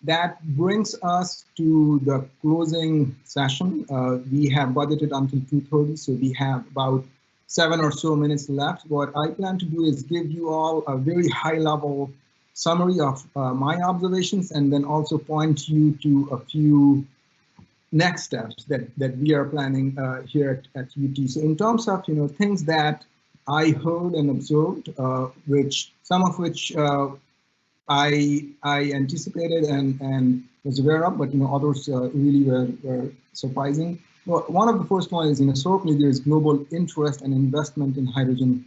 that brings us to the closing session. We have budgeted until 2:30, so we have about 7 or so minutes left. What I plan to do is give you all a very high-level summary of my observations, and then also point you to a few next steps that we are planning here at UT. So in terms of things that I heard and observed, which some of which I anticipated and was aware of, but others really were surprising. Well, one of the first one is certainly there is global interest and investment in hydrogen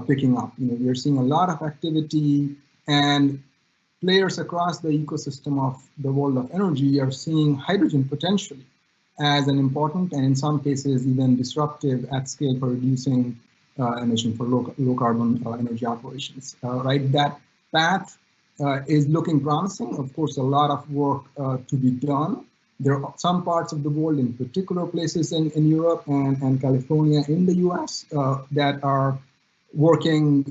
picking up. We are seeing a lot of activity, and players across the ecosystem of the world of energy are seeing hydrogen potentially as an important and in some cases even disruptive at scale for reducing emission for low carbon energy operations. Right, that path is looking promising. Of course, a lot of work to be done. There are some parts of the world, in particular places in Europe and California in the US, that are working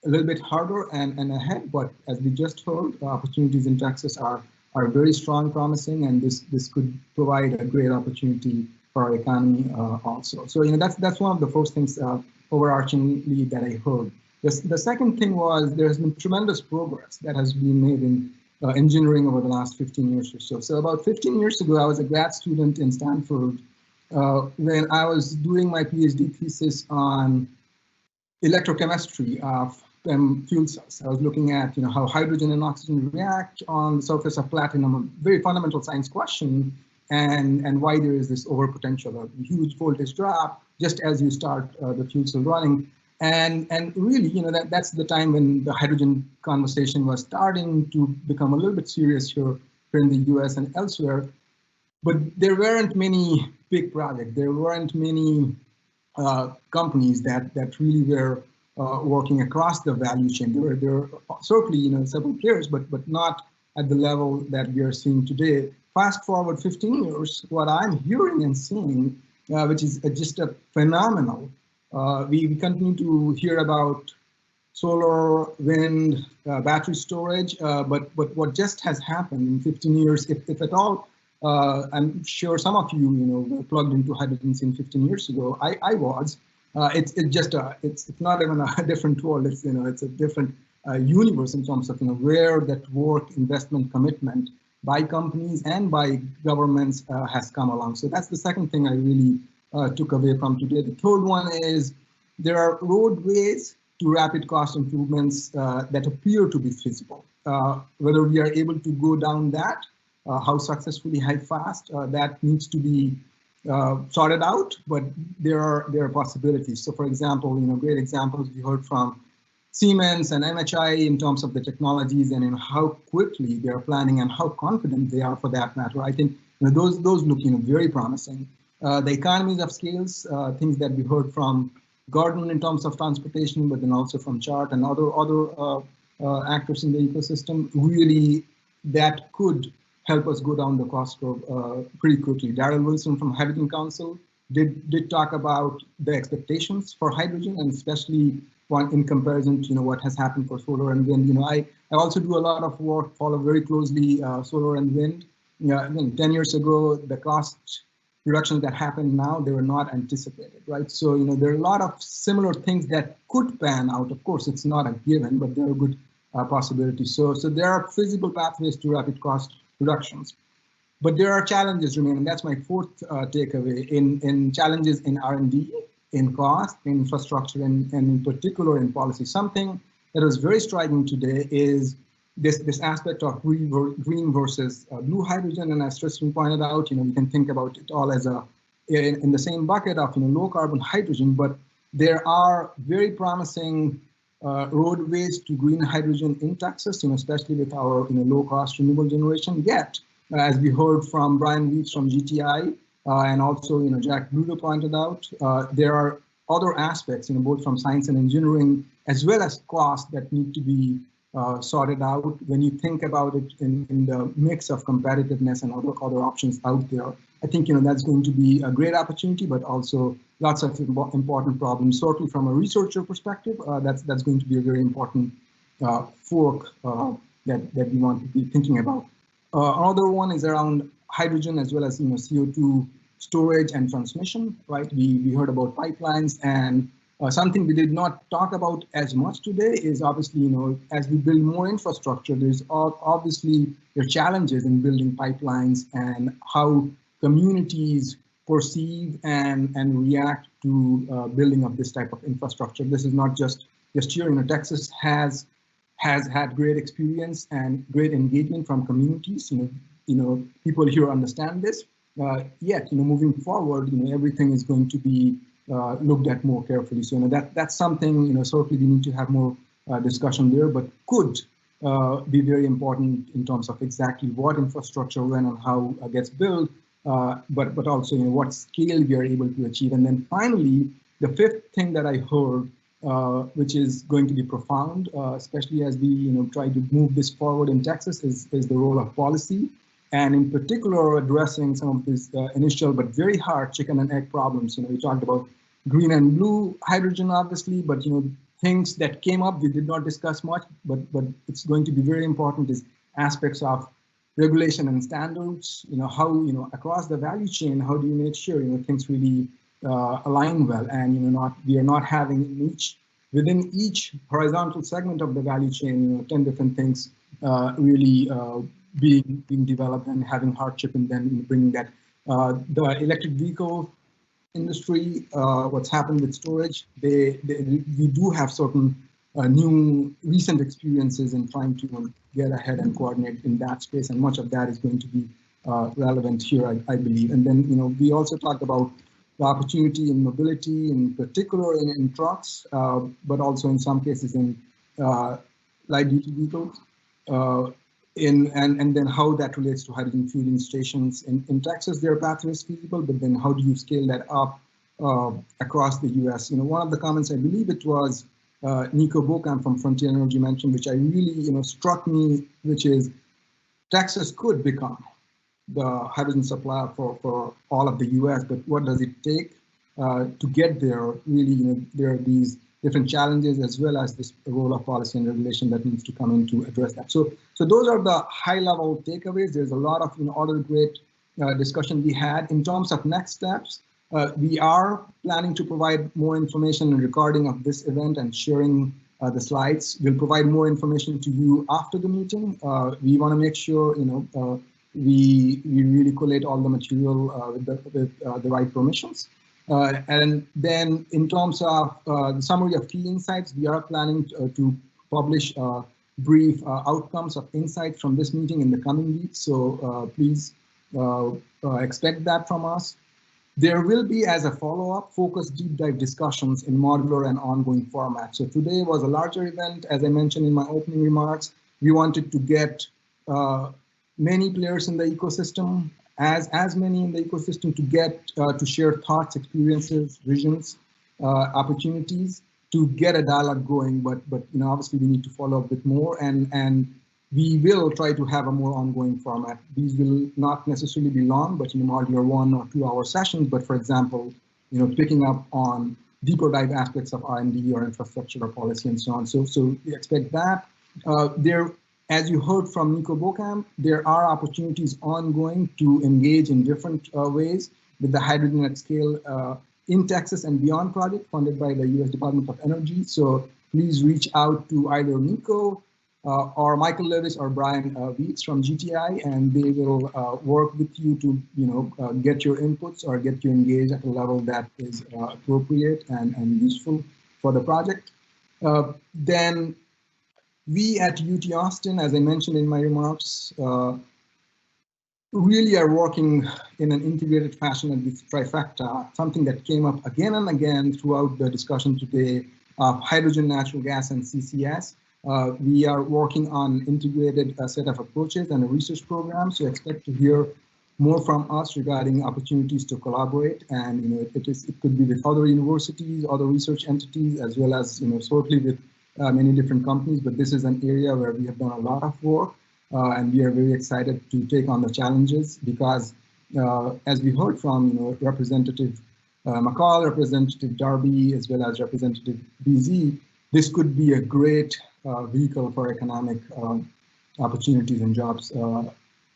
a little bit harder and ahead. But as we just heard, opportunities in Texas are very strong, promising, and this could provide a great opportunity for our economy also. So that's one of the first things overarchingly that I heard. The second thing was there's been tremendous progress that has been made in engineering over the last 15 years or so. So about 15 years ago, I was a grad student in Stanford when I was doing my PhD thesis on electrochemistry of fuel cells. I was looking at how hydrogen and oxygen react on the surface of platinum, a very fundamental science question, and why there is this overpotential, a huge voltage drop just as you start the fuel cell running. And really, that's the time when the hydrogen conversation was starting to become a little bit serious here in the US and elsewhere. But there weren't many big projects. There weren't many companies that really were working across the value chain. There were certainly several players, but not at the level that we are seeing today. Fast forward 15 years, what I'm hearing and seeing, which is just a phenomenal. We continue to hear about solar, wind, battery storage, but what just has happened in 15 years, if at all, I'm sure some of you, were plugged into hydrogen scene 15 years ago. I was. It's not even a different world. It's it's a different universe in terms of where that work, investment, commitment by companies and by governments has come along. So that's the second thing I really took away from today. The third one is there are roadways to rapid cost improvements that appear to be feasible. Whether we are able to go down that, how successfully, how fast, that needs to be sorted out, but there are possibilities. So for example, great examples we heard from Siemens and MHI in terms of the technologies and how quickly they are planning and how confident they are for that matter. I think those look very promising. The economies of scales, things that we heard from Gordon in terms of transportation, but then also from Chart and other actors in the ecosystem, really that could help us go down the cost curve pretty quickly. Darrell Wilson from Hydrogen Council did talk about the expectations for hydrogen, and especially in comparison to what has happened for solar and wind. I also do a lot of work, follow very closely solar and wind. 10 years ago, the cost reductions that happen now, they were not anticipated, right? So there are a lot of similar things that could pan out. Of course, it's not a given, but there are good possibilities. So there are feasible pathways to rapid cost reductions. But there are challenges remain, and that's my fourth takeaway, in challenges in R&D, in cost, in infrastructure, and in particular in policy. Something that was very striking today is this aspect of green versus blue hydrogen. And as Tristan pointed out, we can think about it all as in the same bucket of low carbon hydrogen, but there are very promising roadways to green hydrogen in Texas, especially with our low cost renewable generation. Yet, as we heard from Brian Weeks from GTI, and also Jack Bluto pointed out, there are other aspects, both from science and engineering, as well as cost, that need to be sorted out when you think about it in the mix of competitiveness and other options out there. I think that's going to be a great opportunity, but also lots of important problems. Certainly from a researcher perspective, that's going to be a very important fork that we want to be thinking about. Another one is around hydrogen as well as CO2 storage and transmission, right? We heard about pipelines, and something we did not talk about as much today is obviously, as we build more infrastructure, there's obviously there are challenges in building pipelines and how communities perceive and react to building of this type of infrastructure. This is not just here. Texas has had great experience and great engagement from communities. People here understand this. Yet, moving forward, everything is going to be looked at more carefully. So, that's something, certainly we need to have more discussion there, but could be very important in terms of exactly what infrastructure, when and how gets built, but also, what scale we are able to achieve. And then finally, the fifth thing that I heard, which is going to be profound, especially as we try to move this forward in Texas, is the role of policy, and in particular addressing some of these initial but very hard chicken and egg problems. We talked about green and blue hydrogen, obviously, but things that came up we did not discuss much, but it's going to be very important is aspects of regulation and standards. How across the value chain, how do you make sure things really align well, and we are not having within each horizontal segment of the value chain 10 different things really being developed and having hardship, and then bringing that the electric vehicle industry, what's happened with storage, we do have certain new recent experiences in trying to get ahead and coordinate in that space, and much of that is going to be relevant here, I believe. And then we also talked about the opportunity in mobility, in particular in trucks, but also in some cases in light duty vehicles, and then how that relates to hydrogen fueling stations. In Texas, their pathway is feasible, but then how do you scale that up across the US? One of the comments, I believe it was Nico Bokamp from Frontier Energy mentioned, which I really struck me, which is Texas could become the hydrogen supplier for all of the US, but what does it take to get there? Really, there are these different challenges as well as this role of policy and regulation that needs to come in to address that. So those are the high-level takeaways. There's a lot of other great discussion we had. In terms of next steps, we are planning to provide more information and recording of this event and sharing the slides. We'll provide more information to you after the meeting. We want to make sure we really collate all the material with the right permissions. And then in terms of the summary of key insights, we are planning to publish brief outcomes of insights from this meeting in the coming weeks. So please expect that from us. There will be, as a follow-up, focused deep dive discussions in modular and ongoing format. So today was a larger event. As I mentioned in my opening remarks, we wanted to get many players in the ecosystem, as many in the ecosystem, to get to share thoughts, experiences, visions, opportunities, to get a dialogue going. But obviously we need to follow up with more, and we will try to have a more ongoing format. These will not necessarily be long, but modular 1 or 2 hour sessions. But for example, picking up on deeper dive aspects of R&D or infrastructure or policy and so on. So we expect that. As you heard from Nico Bokamp, there are opportunities ongoing to engage in different ways with the Hydrogen at Scale in Texas and Beyond project funded by the U.S. Department of Energy. So please reach out to either Nico or Michael Lewis or Brian Weitz from GTI, and they will work with you to get your inputs or get you engaged at a level that is appropriate and useful for the project. Then we at UT Austin, as I mentioned in my remarks, really are working in an integrated fashion at this trifecta, something that came up again and again throughout the discussion today of hydrogen, natural gas, and CCS. We are working on integrated set of approaches and a research program, so expect to hear more from us regarding opportunities to collaborate. And it could be with other universities, other research entities, as well as certainly with many different companies. But this is an area where we have done a lot of work, and we are very excited to take on the challenges because, as we heard from Representative McCall, Representative Darby, as well as Representative BZ, this could be a great vehicle for economic opportunities and jobs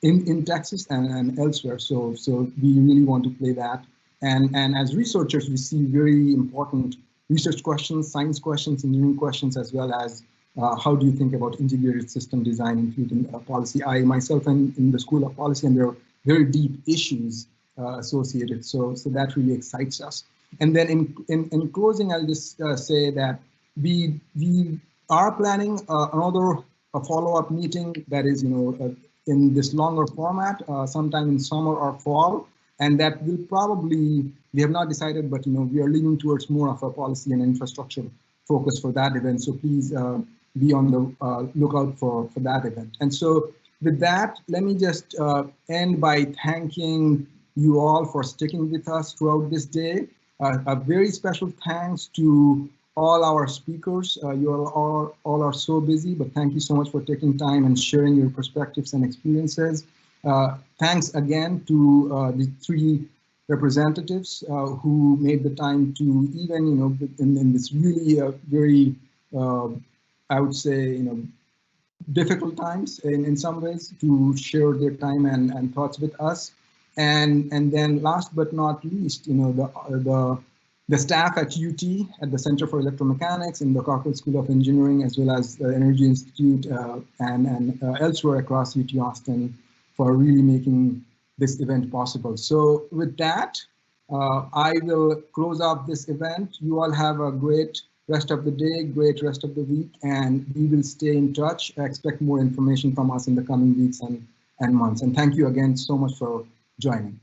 in Texas and elsewhere. So we really want to play that. And as researchers, we see very important research questions, science questions, engineering questions, as well as how do you think about integrated system design, including policy. I myself am in the School of Policy, and there are very deep issues associated. So that really excites us. And then in closing, I'll just say that we are planning another follow-up meeting that is, in this longer format, sometime in summer or fall, and that will probably, we have not decided, but we are leaning towards more of a policy and infrastructure focus for that event. So please be on the lookout for that event. And so with that, let me just end by thanking you all for sticking with us throughout this day. A very special thanks to all our speakers. You all are so busy, but thank you so much for taking time and sharing your perspectives and experiences. Thanks again to the 3 representatives who made the time to even, in this really very, I would say, difficult times in some ways, to share their time and thoughts with us. And then last but not least, the staff at UT, at the Center for Electromechanics, in the Co2 School of Engineering, as well as the Energy Institute and elsewhere across UT Austin, for really making this event possible. So with that, I will close off this event. You all have a great rest of the day, great rest of the week, and we will stay in touch. I expect more information from us in the coming weeks and months. And thank you again so much for joining.